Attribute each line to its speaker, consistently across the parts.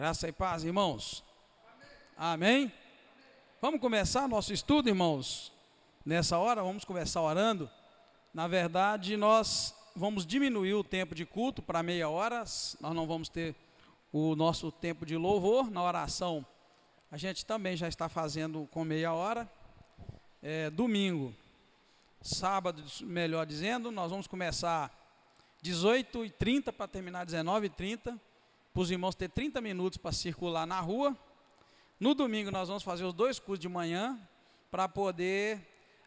Speaker 1: Graça e paz, irmãos. Amém? Vamos começar nosso estudo, irmãos. Nessa hora, vamos começar orando. Na verdade, nós vamos diminuir o tempo de culto para meia hora. Nós não vamos ter o nosso tempo de louvor. Na oração, a gente também já está fazendo com meia hora. Domingo, sábado, melhor dizendo, nós vamos começar 18h30 para terminar 19h30. Para os irmãos ter 30 minutos para circular na rua. No domingo nós vamos fazer os 2 cultos de manhã, para poder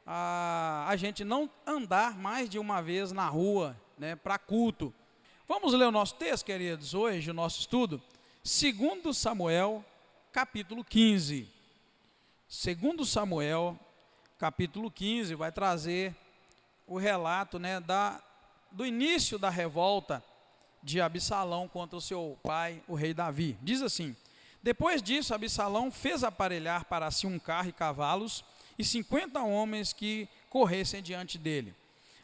Speaker 1: a gente não andar mais de uma vez na rua, né, para culto. Vamos ler o nosso texto, queridos, hoje, o nosso estudo. 2 Samuel, capítulo 15. 2 Samuel, capítulo 15, vai trazer o relato, né, do início da revolta de Absalão contra o seu pai, o rei Davi. Diz assim: depois disso, Absalão fez aparelhar para si um carro e cavalos e 50 homens que corressem diante dele.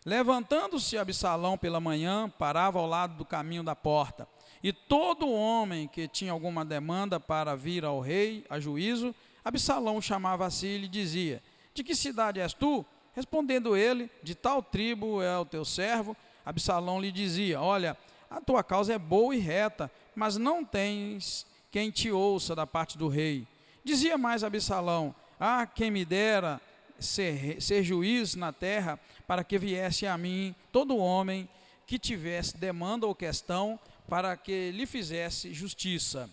Speaker 1: Levantando-se Absalão pela manhã, parava ao lado do caminho da porta. E todo homem que tinha alguma demanda para vir ao rei a juízo, Absalão chamava a si e lhe dizia: de que cidade és tu? Respondendo ele: de tal tribo é o teu servo. Absalão lhe dizia: olha, a tua causa é boa e reta, mas não tens quem te ouça da parte do rei. Dizia mais Absalão: ah, quem me dera ser juiz na terra, para que viesse a mim todo homem que tivesse demanda ou questão, para que lhe fizesse justiça.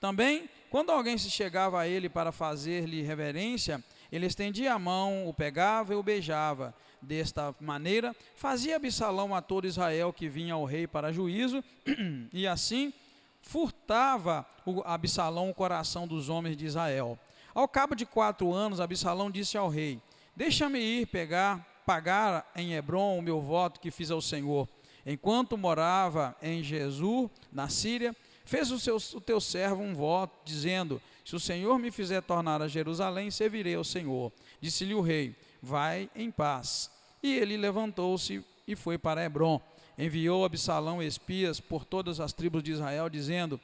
Speaker 1: Também, quando alguém se chegava a ele para fazer-lhe reverência, ele estendia a mão, o pegava e o beijava. Desta maneira, fazia Absalão a todo Israel que vinha ao rei para juízo, e assim furtava Absalão o coração dos homens de Israel. Ao cabo de 4 anos, Absalão disse ao rei: deixa-me ir pagar em Hebrom o meu voto que fiz ao Senhor. Enquanto morava em Jesur, na Síria, fez o teu servo um voto, dizendo: se o Senhor me fizer tornar a Jerusalém, servirei ao Senhor. Disse-lhe o rei: vai em paz. E ele levantou-se e foi para Hebrom. Enviou Absalão espias por todas as tribos de Israel, dizendo: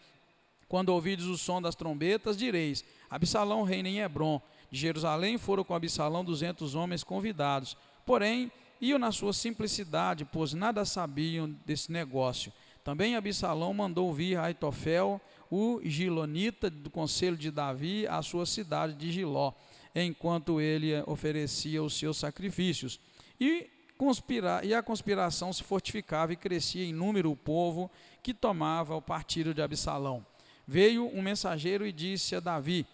Speaker 1: quando ouvides o som das trombetas, direis: Absalão reina em Hebrom. De Jerusalém foram com Absalão 200 homens convidados, porém iam na sua simplicidade, pois nada sabiam desse negócio. Também Absalão mandou vir Aitofel, o gilonita do conselho de Davi, à sua cidade de Giló, enquanto ele oferecia os seus sacrifícios. E a conspiração se fortificava e crescia em número o povo que tomava o partido de Absalão. Veio um mensageiro e disse a Davi: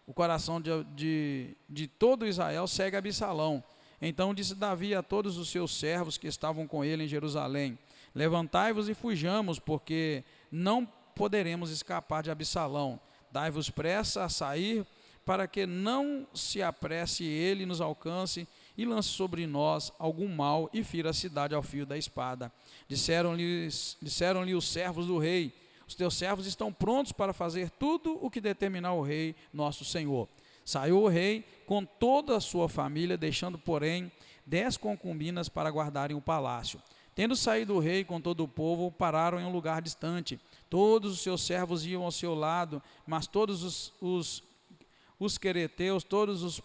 Speaker 1: o coração de todo Israel segue Absalão. Então disse Davi a todos os seus servos que estavam com ele em Jerusalém: levantai-vos e fujamos, porque não poderemos escapar de Absalão. Dai-vos pressa a sair, para que não se apresse ele e nos alcance e lance sobre nós algum mal e fira a cidade ao fio da espada. Disseram-lhe os servos do rei: os teus servos estão prontos para fazer tudo o que determinar o rei, nosso senhor. Saiu o rei com toda a sua família, deixando, porém, 10 concubinas para guardarem o palácio. Tendo saído o rei com todo o povo, pararam em um lugar distante. Todos os seus servos iam ao seu lado, mas todos os quereteus, todos os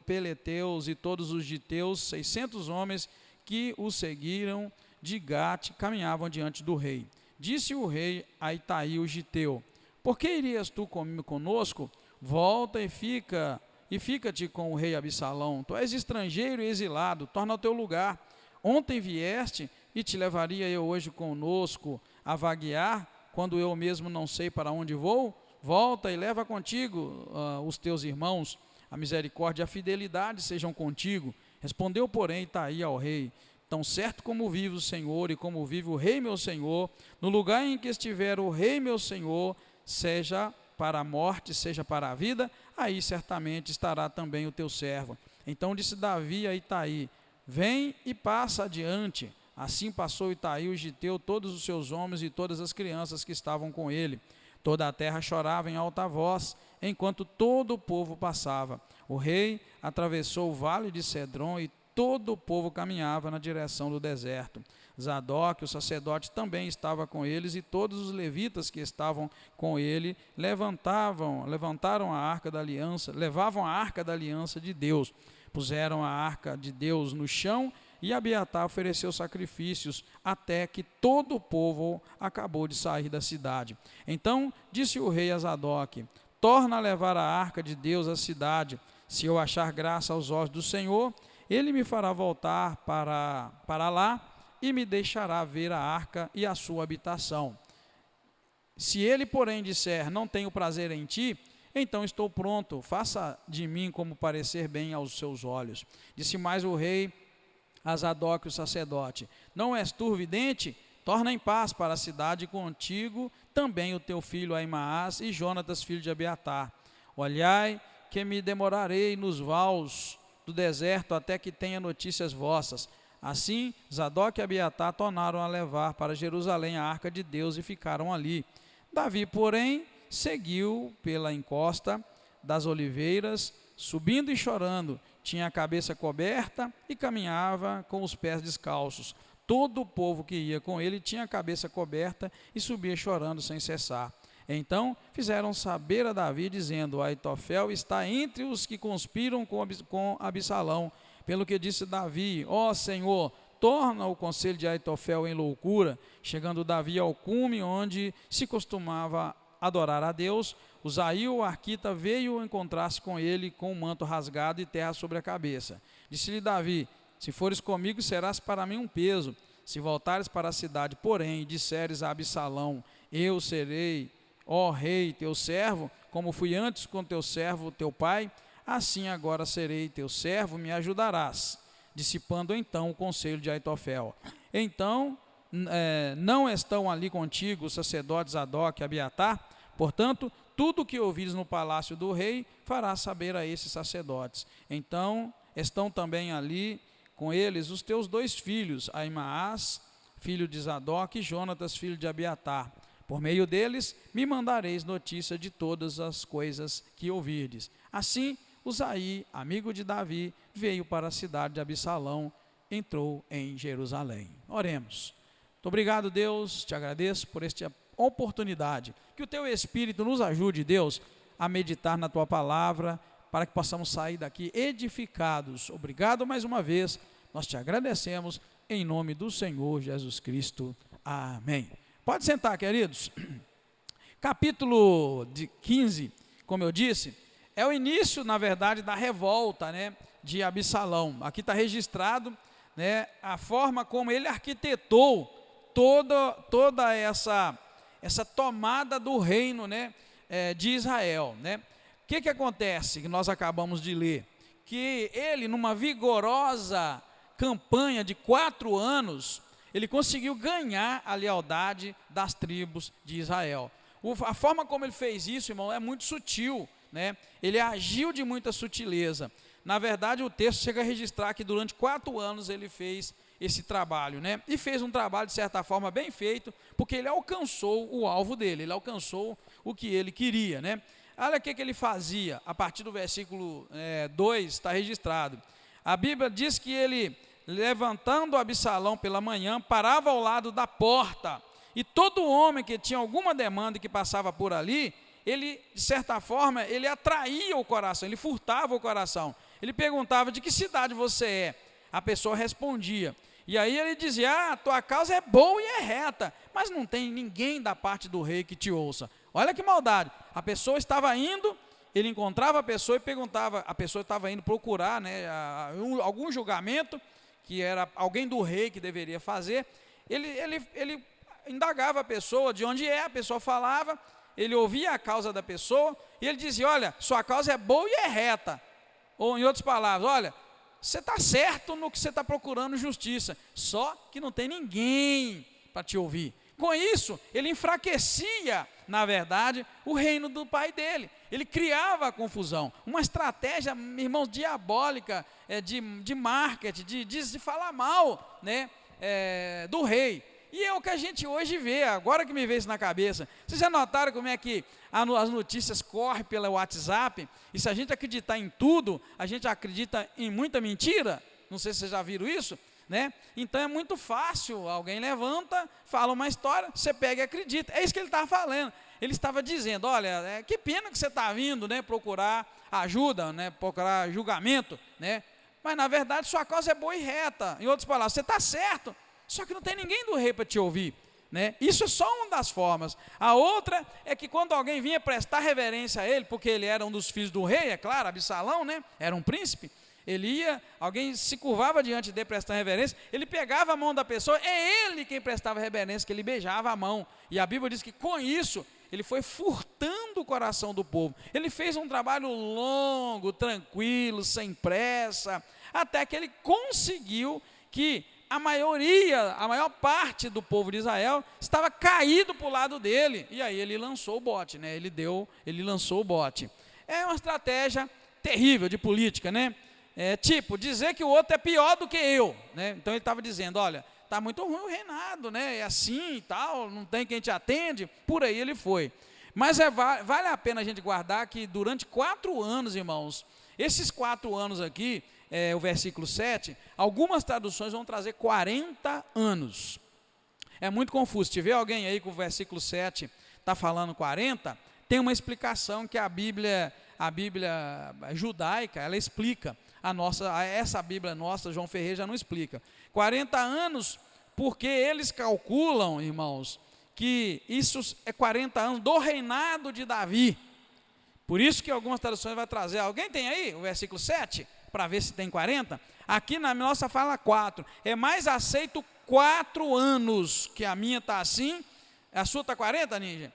Speaker 1: peleteus e todos os giteus, 600 homens que o seguiram de Gate, caminhavam diante do rei. Disse o rei a Itai o giteu: por que irias tu conosco? Volta e fica-te com o rei Absalão. Tu és estrangeiro e exilado, torna ao teu lugar. Ontem vieste e te levaria eu hoje conosco a vaguear, quando eu mesmo não sei para onde vou? Volta e leva contigo os teus irmãos. A misericórdia e a fidelidade sejam contigo. Respondeu, porém, Itai ao rei: tão certo como vive o Senhor e como vive o rei meu senhor, no lugar em que estiver o rei meu senhor, seja para a morte, seja para a vida, aí certamente estará também o teu servo. Então disse Davi a Itai: vem e passa adiante. Assim passou Itai o giteu, todos os seus homens e todas as crianças que estavam com ele. Toda a terra chorava em alta voz, enquanto todo o povo passava. O rei atravessou o vale de Cedron e todo o povo caminhava na direção do deserto. Zadok, o sacerdote, também estava com eles, e todos os levitas que estavam com ele levavam a arca da aliança de Deus. Puseram a arca de Deus no chão, e Abiatar ofereceu sacrifícios até que todo o povo acabou de sair da cidade. Então disse o rei a Zadok: torna a levar a arca de Deus à cidade. Se eu achar graça aos olhos do Senhor, ele me fará voltar para lá e me deixará ver a arca e a sua habitação. Se ele, porém, disser: não tenho prazer em ti, então estou pronto, faça de mim como parecer bem aos seus olhos. Disse mais o rei a Zadok, o sacerdote: não és tu vidente? Torna em paz para a cidade, contigo também o teu filho Ahimaás e Jonatas, filho de Abiatar. Olhai que me demorarei nos vales do deserto até que tenha notícias vossas. Assim, Zadok e Abiatar tornaram a levar para Jerusalém a arca de Deus e ficaram ali. Davi, porém, seguiu pela encosta das oliveiras, subindo e chorando. Tinha a cabeça coberta e caminhava com os pés descalços. Todo o povo que ia com ele tinha a cabeça coberta e subia chorando sem cessar. Então fizeram saber a Davi, dizendo: Aitofel está entre os que conspiram com Absalão. Pelo que disse Davi: ó Senhor, torna o conselho de Aitofel em loucura. Chegando Davi ao cume onde se costumava adorar a Deus, Uzaí, o arquita, veio encontrar-se com ele com o manto rasgado e terra sobre a cabeça. Disse-lhe Davi: se fores comigo, serás para mim um peso. Se voltares para a cidade, porém, e disseres a Absalão: eu serei, ó rei, teu servo, como fui antes com teu servo, teu pai, assim agora serei teu servo, me ajudarás. Dissipando então o conselho de Aitofel. Então, não estão ali contigo os sacerdotes Zadok e Abiatar? Portanto, tudo o que ouvires no palácio do rei, farás saber a esses sacerdotes. Então, estão também ali com eles os teus 2 filhos, Ahimaás, filho de Zadok, e Jonatas, filho de Abiatar. Por meio deles, me mandareis notícia de todas as coisas que ouvirdes. Assim, Uzaí, amigo de Davi, veio para a cidade de Absalão, entrou em Jerusalém. Oremos. Muito obrigado, Deus, te agradeço por esta oportunidade. Que o teu Espírito nos ajude, Deus, a meditar na tua palavra, para que possamos sair daqui edificados. Obrigado mais uma vez, nós te agradecemos, em nome do Senhor Jesus Cristo. Amém. Pode sentar, queridos. Capítulo 15, como eu disse, é o início, na verdade, da revolta, de Absalão. Aqui está registrado, a forma como ele arquitetou toda essa tomada do reino, de Israel, O que acontece, que nós acabamos de ler? Que ele, numa vigorosa campanha de 4 anos, ele conseguiu ganhar a lealdade das tribos de Israel. A forma como ele fez isso, irmão, é muito sutil, Ele agiu de muita sutileza. Na verdade, o texto chega a registrar que durante 4 anos ele fez esse trabalho, E fez um trabalho, de certa forma, bem feito, porque ele alcançou o alvo dele, ele alcançou o que ele queria, Olha o que ele fazia, a partir do versículo 2 está registrado. A Bíblia diz que ele, levantando Absalão pela manhã, parava ao lado da porta, e todo homem que tinha alguma demanda e que passava por ali, ele, de certa forma, ele atraía o coração, ele furtava o coração. Ele perguntava: de que cidade você é? A pessoa respondia. E aí ele dizia: a tua causa é boa e é reta, mas não tem ninguém da parte do rei que te ouça. Olha que maldade. A pessoa estava indo, ele encontrava a pessoa e perguntava, a pessoa estava indo procurar algum julgamento, que era alguém do rei que deveria fazer. Ele indagava a pessoa de onde é, a pessoa falava, ele ouvia a causa da pessoa, e ele dizia: olha, sua causa é boa e é reta. Ou em outras palavras: olha, você está certo no que você está procurando justiça, só que não tem ninguém para te ouvir. Com isso, ele enfraquecia, na verdade, o reino do pai dele. Ele criava a confusão, uma estratégia, irmãos, diabólica, de marketing, de falar mal, do rei. E é o que a gente hoje vê, agora que me veio isso na cabeça. Vocês já notaram como é que as notícias correm pelo WhatsApp? E se a gente acreditar em tudo, a gente acredita em muita mentira? Não sei se vocês já viram isso, né? Então é muito fácil, alguém levanta, fala uma história, você pega e acredita. É isso que ele estava falando. Ele estava dizendo, olha, que pena que você está vindo, né, procurar ajuda, né, procurar julgamento, né? Mas na verdade sua causa é boa e reta. Em outras palavras, você está certo, só que não tem ninguém do rei para te ouvir, né? Isso é só uma das formas. A outra é que quando alguém vinha prestar reverência a ele, porque ele era um dos filhos do rei, é claro, Absalão, né? Era um príncipe. Ele ia, alguém se curvava diante dele prestando reverência, ele pegava a mão da pessoa, é ele quem prestava reverência, que ele beijava a mão. E a Bíblia diz que com isso, ele foi furtando o coração do povo. Ele fez um trabalho longo, tranquilo, sem pressa, até que ele conseguiu que a maior parte do povo de Israel estava caído para o lado dele. E aí ele lançou o bote, né? Ele lançou o bote. É uma estratégia terrível de política, né? Tipo, dizer que o outro é pior do que eu, né? Então ele estava dizendo, olha, está muito ruim o reinado, né? É assim e tal, não tem quem te atende. Por aí ele foi. Mas vale a pena a gente guardar que durante 4 anos, irmãos, esses 4 anos aqui, o versículo 7, algumas traduções vão trazer 40 anos. É muito confuso. Se tiver alguém aí com o versículo 7 está falando 40, tem uma explicação que a Bíblia judaica, ela explica. Essa Bíblia nossa, João Ferreira já não explica. 40 anos, porque eles calculam, irmãos, que isso é 40 anos do reinado de Davi. Por isso que algumas traduções vai trazer. Alguém tem aí o versículo 7? Para ver se tem 40? Aqui na nossa fala 4. É mais aceito 4 anos, que a minha está assim. A sua está 40, Ninja?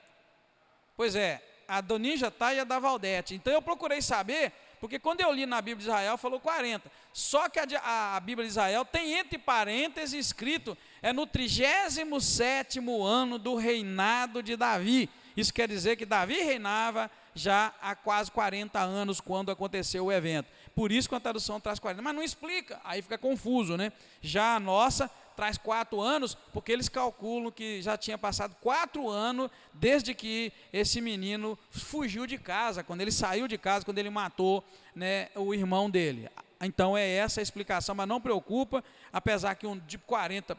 Speaker 1: Pois é, a do Ninja está e a da Valdete. Então eu procurei saber, porque quando eu li na Bíblia de Israel, falou 40. Só que a Bíblia de Israel tem entre parênteses escrito, no 37º ano do reinado de Davi. Isso quer dizer que Davi reinava já há quase 40 anos, quando aconteceu o evento. Por isso que a tradução traz 40, mas não explica, aí fica confuso, né? Já a nossa traz 4 anos, porque eles calculam que já tinha passado 4 anos desde que esse menino fugiu de casa, quando ele saiu de casa, quando ele matou, né, o irmão dele. Então é essa a explicação, mas não preocupa, apesar que de 4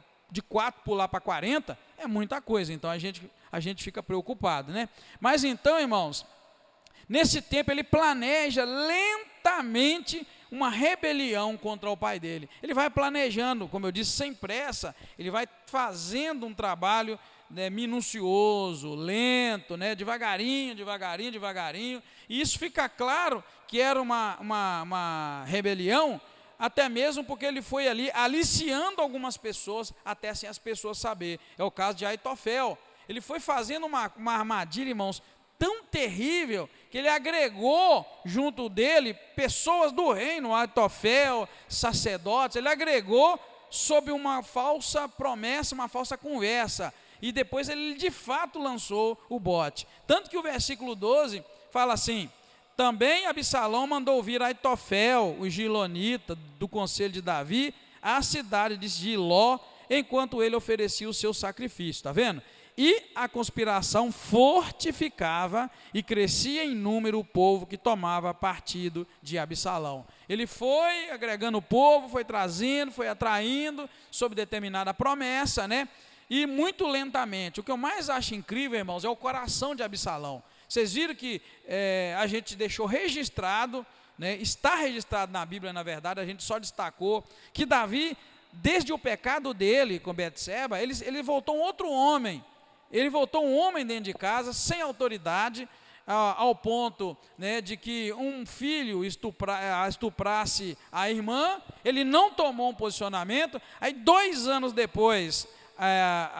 Speaker 1: pular para 40 é muita coisa, então a gente fica preocupado, né? Mas então, irmãos, nesse tempo ele planeja lentamente uma rebelião contra o pai dele. Ele vai planejando, como eu disse, sem pressa. Ele vai fazendo um trabalho, né, minucioso, lento, né, devagarinho. E isso fica claro que era uma rebelião, até mesmo porque ele foi ali aliciando algumas pessoas, até sem as pessoas saber. É o caso de Aitofel. Ele foi fazendo uma armadilha, irmãos, tão terrível, que ele agregou junto dele pessoas do reino, Aitofel, sacerdotes, ele agregou sob uma falsa promessa, uma falsa conversa, e depois ele de fato lançou o bote. Tanto que o versículo 12 fala assim: também Absalão mandou vir Aitofel, o gilonita do conselho de Davi, à cidade de Giló, enquanto ele oferecia o seu sacrifício, está vendo? E a conspiração fortificava e crescia em número o povo que tomava partido de Absalão. Ele foi agregando o povo, foi trazendo, foi atraindo sob determinada promessa, né? E muito lentamente. O que eu mais acho incrível, irmãos, é o coração de Absalão. Vocês viram que a gente deixou registrado, né? Está registrado na Bíblia, na verdade, a gente só destacou que Davi, desde o pecado dele com Betseba, ele voltou um outro homem. Ele voltou um homem dentro de casa, sem autoridade, ao ponto, né, de que um filho estuprasse a irmã. Ele não tomou um posicionamento. Aí 2 anos depois,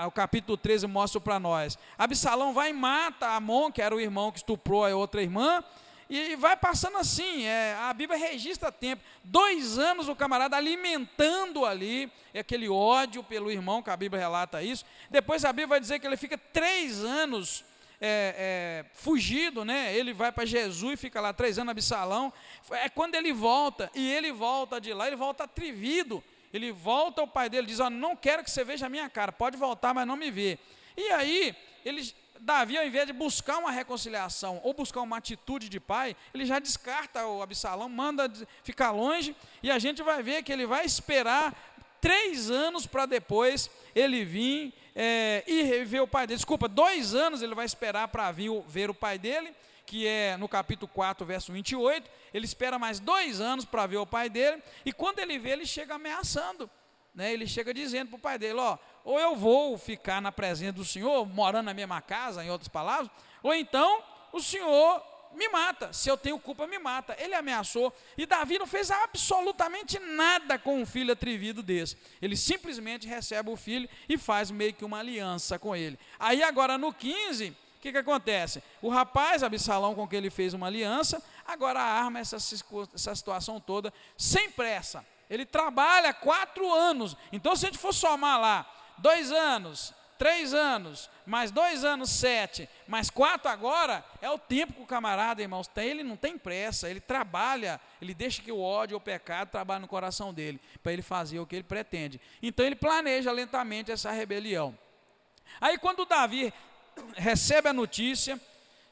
Speaker 1: o capítulo 13 mostra para nós, Absalão vai e mata Amon, que era o irmão que estuprou a outra irmã, e vai passando assim, a Bíblia registra tempo, 2 anos o camarada alimentando ali aquele ódio pelo irmão, que a Bíblia relata isso. Depois a Bíblia vai dizer que ele fica 3 anos fugido, né? Ele vai para Jesus e fica lá 3 anos, Absalão. É quando ele volta, e ele volta de lá, ele volta atrevido, ele volta ao pai dele, diz: não quero que você veja a minha cara, pode voltar, mas não me vê. E aí, Davi, ao invés de buscar uma reconciliação ou buscar uma atitude de pai, ele já descarta o Absalão, manda ficar longe, e a gente vai ver que ele vai esperar 3 anos para depois ele vir e ver o pai dele. Desculpa, 2 anos ele vai esperar para vir ver o pai dele, que é no capítulo 4, verso 28, ele espera mais 2 anos para ver o pai dele, e quando ele vê, ele chega ameaçando, né? Ele chega dizendo para o pai dele, ou eu vou ficar na presença do Senhor, morando na mesma casa, em outras palavras, ou então o Senhor me mata, se eu tenho culpa me mata. Ele ameaçou, e Davi não fez absolutamente nada com um filho atrevido desse, ele simplesmente recebe o filho e faz meio que uma aliança com ele. Aí agora no 15, o que acontece? O rapaz, Absalão, com quem ele fez uma aliança, agora arma essa situação toda, sem pressa. Ele trabalha 4 anos, então se a gente for somar lá, 2 anos, 3 anos, mais 2 anos, 7, mais 4 agora, é o tempo que o camarada, irmãos, tem. Ele não tem pressa, ele trabalha, ele deixa que o ódio ou o pecado trabalhe no coração dele, para ele fazer o que ele pretende. Então ele planeja lentamente essa rebelião. Aí quando Davi recebe a notícia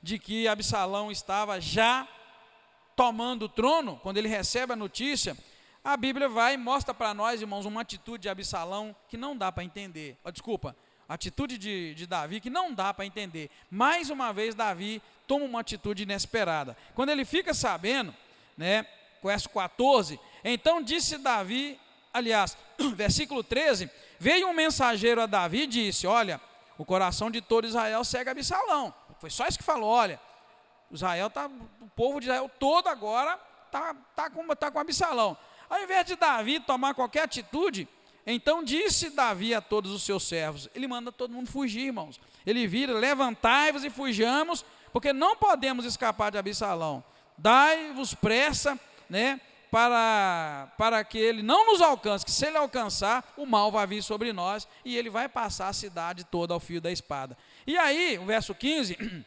Speaker 1: de que Absalão estava já tomando o trono, quando ele recebe a notícia, a Bíblia vai e mostra para nós, irmãos, uma atitude de Absalão que não dá para entender. A atitude de Davi que não dá para entender. Mais uma vez Davi toma uma atitude inesperada. Quando ele fica sabendo, né, verso 14, então disse Davi, aliás, versículo 13, veio um mensageiro a Davi e disse, olha, o coração de todo Israel segue Absalão. Foi só isso que falou, olha, o povo de Israel todo agora está com Absalão. Ao invés de Davi tomar qualquer atitude, então disse Davi a todos os seus servos, ele manda todo mundo fugir, irmãos. Ele vira, levantai-vos e fujamos, porque não podemos escapar de Absalão. Dai-vos pressa, né, para que ele não nos alcance, que se ele alcançar, o mal vai vir sobre nós, e ele vai passar a cidade toda ao fio da espada. E aí, o verso 15,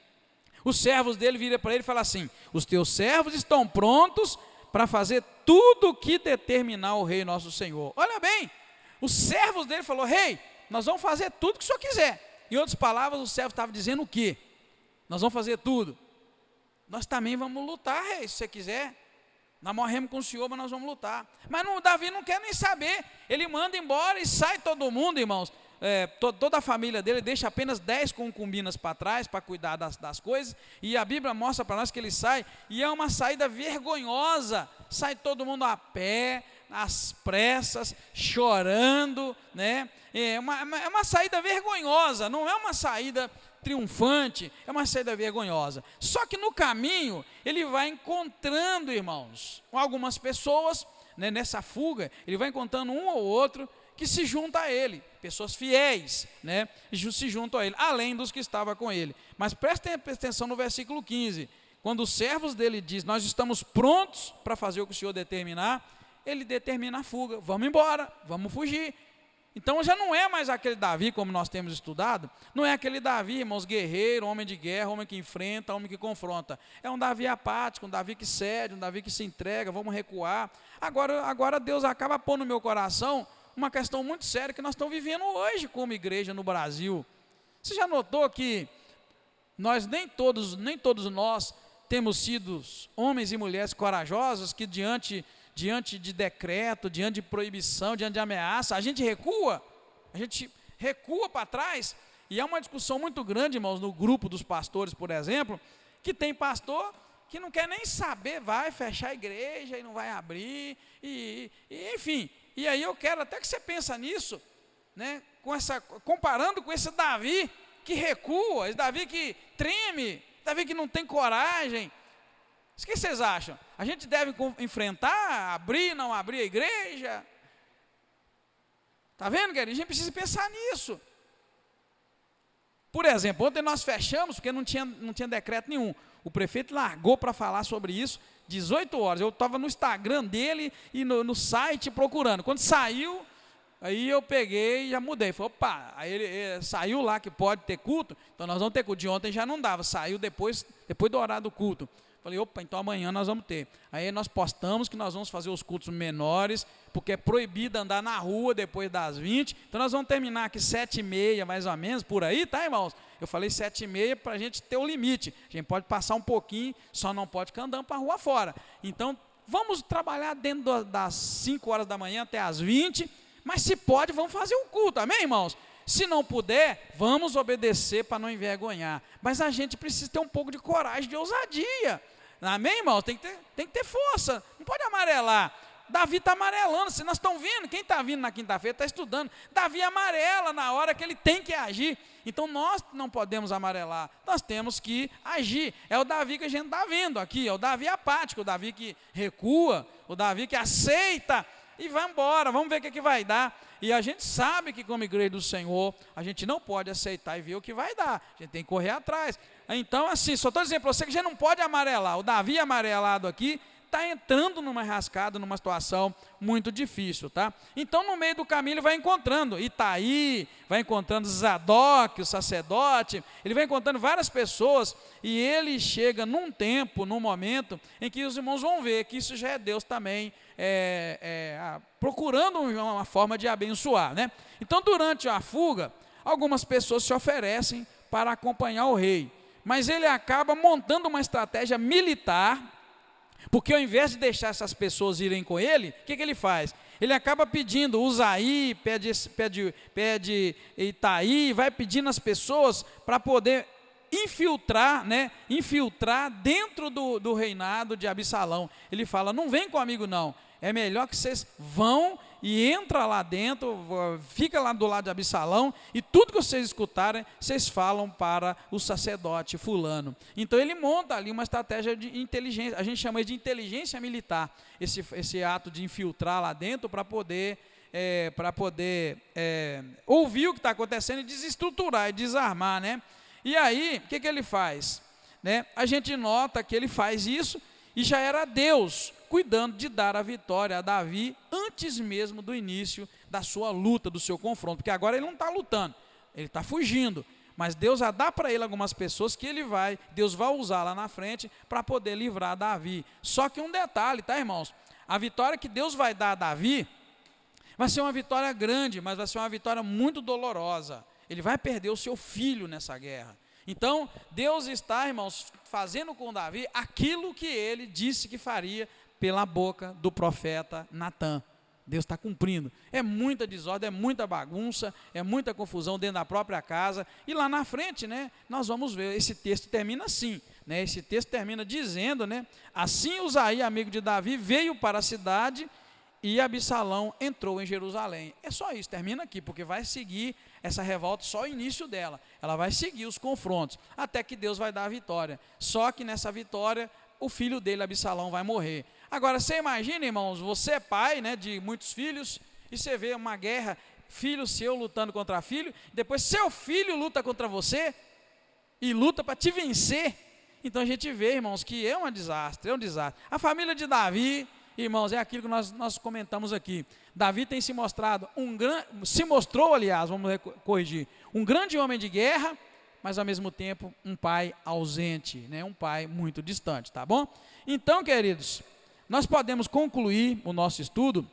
Speaker 1: os servos dele viram para ele e falam assim, os teus servos estão prontos para fazer tudo o que determinar o rei nosso Senhor. Olha bem, os servos dele falaram, rei, nós vamos fazer tudo que o senhor quiser. Em outras palavras, o servo estava dizendo o quê? Nós vamos fazer tudo. Nós também vamos lutar, rei, se você quiser. Nós morremos com o senhor, mas nós vamos lutar. Mas Davi não quer nem saber. Ele manda embora e sai todo mundo, irmãos. Toda a família dele deixa apenas 10 concubinas para trás, para cuidar das coisas, e a Bíblia mostra para nós que ele sai, e é uma saída vergonhosa, sai todo mundo a pé, às pressas, chorando, né? É uma saída vergonhosa, não é uma saída triunfante, é uma saída vergonhosa. Só que no caminho, ele vai encontrando, irmãos, com algumas pessoas, né, nessa fuga, ele vai encontrando um ou outro, que se junta a ele, pessoas fiéis, né, se juntam a ele, além dos que estavam com ele. Mas prestem atenção no versículo 15, quando os servos dele dizem, nós estamos prontos para fazer o que o Senhor determinar, ele determina a fuga, vamos embora, vamos fugir. Então já não é mais aquele Davi, como nós temos estudado, não é aquele Davi, irmãos, guerreiro, homem de guerra, homem que enfrenta, homem que confronta. É um Davi apático, um Davi que cede, um Davi que se entrega, vamos recuar. Agora Deus acaba pondo no meu coração uma questão muito séria que nós estamos vivendo hoje como igreja no Brasil. Você já notou que nem todos nós temos sido homens e mulheres corajosos que diante de decreto, diante de proibição, diante de ameaça, a gente recua para trás, e há uma discussão muito grande, irmãos, no grupo dos pastores, por exemplo, que tem pastor que não quer nem saber, vai fechar a igreja e não vai abrir, enfim. E aí eu quero até que você pense nisso, né, comparando com esse Davi que recua, esse Davi que treme, Davi que não tem coragem. O que vocês acham? A gente deve enfrentar, abrir, não abrir a igreja? Está vendo, querido? A gente precisa pensar nisso. Por exemplo, ontem nós fechamos porque não tinha decreto nenhum. O prefeito largou para falar sobre isso 18 horas. Eu estava no Instagram dele e no site procurando. Quando saiu, aí eu peguei e já mudei. Falei, opa, aí ele saiu lá que pode ter culto, então nós vamos ter culto. De ontem já não dava, saiu depois do horário do culto. Falei, opa, então amanhã nós vamos ter. Aí nós postamos que nós vamos fazer os cultos menores, porque é proibido andar na rua depois das 20. Então nós vamos terminar aqui 7h30, mais ou menos, por aí, tá, irmãos? Eu falei 7h30 para a gente ter o limite. A gente pode passar um pouquinho, só não pode ficar andando para a rua fora. Então, vamos trabalhar dentro das 5 horas da manhã até as 20, mas se pode, vamos fazer um culto, amém, irmãos? Se não puder, vamos obedecer para não envergonhar. Mas a gente precisa ter um pouco de coragem, de ousadia. Amém, irmãos? Tem que ter força. Não pode amarelar. Davi está amarelando. Se nós estamos vindo, quem está vindo na quinta-feira está estudando. Davi amarela na hora que ele tem que agir. Então nós não podemos amarelar. Nós temos que agir. É o Davi que a gente está vendo aqui. É o Davi apático, o Davi que recua, o Davi que aceita e vai embora. Vamos ver o que vai dar. E a gente sabe que como igreja do Senhor, a gente não pode aceitar e ver o que vai dar. A gente tem que correr atrás. Então, assim, só estou dizendo para você que a gente não pode amarelar. O Davi amarelado aqui está entrando numa rascada, numa situação muito difícil, tá? Então, no meio do caminho, ele vai encontrando Itaí, vai encontrando Zadok, o sacerdote, ele vai encontrando várias pessoas, e ele chega num tempo, num momento, em que os irmãos vão ver que isso já é Deus também, procurando uma forma de abençoar, né? Então, durante a fuga, algumas pessoas se oferecem para acompanhar o rei, mas ele acaba montando uma estratégia militar, porque ao invés de deixar essas pessoas irem com ele, o que ele faz? Ele acaba pedindo Uzaí, pede Itaí, vai pedindo as pessoas para poder infiltrar dentro do reinado de Absalão. Ele fala, não vem comigo não, é melhor que vocês vão e entra lá dentro, fica lá do lado de Absalão, e tudo que vocês escutarem, vocês falam para o sacerdote fulano. Então ele monta ali uma estratégia de inteligência, a gente chama de inteligência militar, esse ato de infiltrar lá dentro para poder ouvir o que está acontecendo e desestruturar e desarmar, né? E aí, o que ele faz? Né? A gente nota que ele faz isso e já era Deus cuidando de dar a vitória a Davi antes mesmo do início da sua luta, do seu confronto, porque agora ele não está lutando, ele está fugindo, mas Deus já dá para ele algumas pessoas que Deus vai usar lá na frente para poder livrar Davi. Só que um detalhe, tá, irmãos? A vitória que Deus vai dar a Davi vai ser uma vitória grande, mas vai ser uma vitória muito dolorosa. Ele vai perder o seu filho nessa guerra. Então, Deus está, irmãos, fazendo com Davi aquilo que ele disse que faria pela boca do profeta Natã. Deus está cumprindo. É muita desordem, é muita bagunça, é muita confusão dentro da própria casa. E lá na frente, né, nós vamos ver, esse texto termina assim, né, esse texto termina dizendo, né, assim Uzaí, amigo de Davi, veio para a cidade e Absalão entrou em Jerusalém. É só isso, termina aqui, porque vai seguir essa revolta, só o início dela. Ela vai seguir os confrontos, até que Deus vai dar a vitória. Só que nessa vitória, o filho dele, Absalão, vai morrer. Agora, você imagina, irmãos, você é pai, né, de muitos filhos, e você vê uma guerra, filho seu lutando contra filho, depois seu filho luta contra você, e luta para te vencer. Então a gente vê, irmãos, que é um desastre, A família de Davi, irmãos, é aquilo que nós comentamos aqui. Davi tem se mostrado vamos corrigir, um grande homem de guerra, mas ao mesmo tempo um pai ausente, né? Um pai muito distante, tá bom? Então, queridos, nós podemos concluir o nosso estudo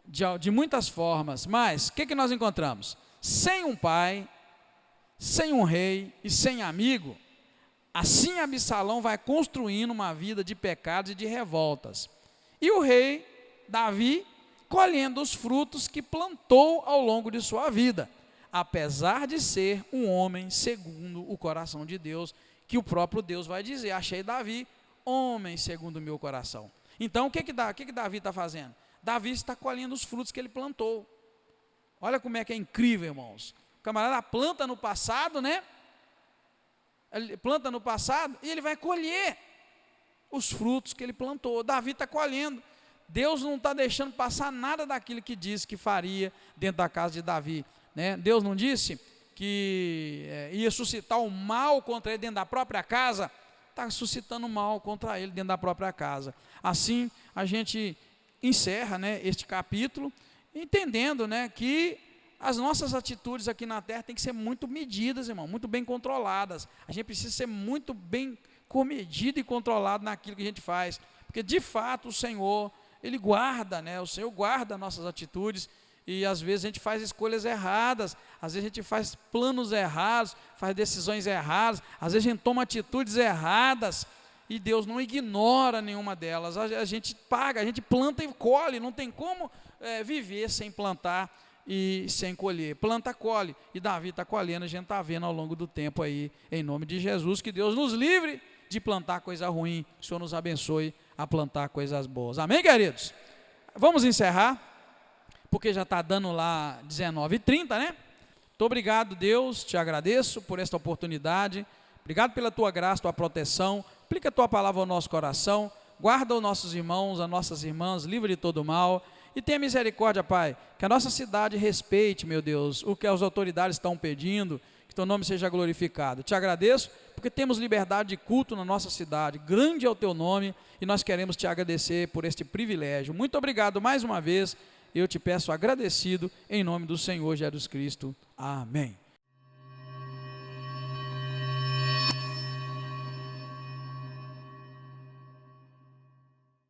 Speaker 1: de muitas formas, mas o que nós encontramos? Sem um pai, sem um rei e sem amigo, assim Absalão vai construindo uma vida de pecados e de revoltas. E o rei Davi colhendo os frutos que plantou ao longo de sua vida, apesar de ser um homem segundo o coração de Deus, que o próprio Deus vai dizer, achei Davi, homem segundo o meu coração. Então, o que Davi está fazendo? Davi está colhendo os frutos que ele plantou. Olha como é que é incrível, irmãos. O camarada planta no passado, né? Ele planta no passado e ele vai colher os frutos que ele plantou. Davi está colhendo. Deus não está deixando passar nada daquilo que disse que faria dentro da casa de Davi, né? Deus não disse que ia suscitar o mal contra ele dentro da própria casa, está suscitando o mal contra ele dentro da própria casa. Assim, a gente encerra, né, este capítulo, entendendo, né, que as nossas atitudes aqui na terra têm que ser muito medidas, irmão, muito bem controladas. A gente precisa ser muito bem comedido e controlado naquilo que a gente faz, porque de fato o Senhor, Ele guarda, né? O Senhor guarda nossas atitudes, e às vezes a gente faz escolhas erradas, às vezes a gente faz planos errados, faz decisões erradas, às vezes a gente toma atitudes erradas, e Deus não ignora nenhuma delas. A gente paga, a gente planta e colhe, não tem como viver sem plantar e sem colher. Planta, colhe, e Davi está colhendo, a gente está vendo ao longo do tempo aí, em nome de Jesus, que Deus nos livre de plantar coisa ruim, que o Senhor nos abençoe a plantar coisas boas. Amém, queridos? Vamos encerrar, porque já está dando lá 19h30, né? Muito obrigado, Deus, te agradeço por esta oportunidade, obrigado pela tua graça, tua proteção, aplica a tua palavra ao nosso coração, guarda os nossos irmãos, as nossas irmãs, livre de todo mal, e tenha misericórdia, Pai, que a nossa cidade respeite, meu Deus, o que as autoridades estão pedindo, que teu nome seja glorificado. Te agradeço, porque temos liberdade de culto na nossa cidade, grande é o teu nome, e nós queremos te agradecer por este privilégio. Muito obrigado mais uma vez, eu te peço agradecido, em nome do Senhor Jesus Cristo. Amém.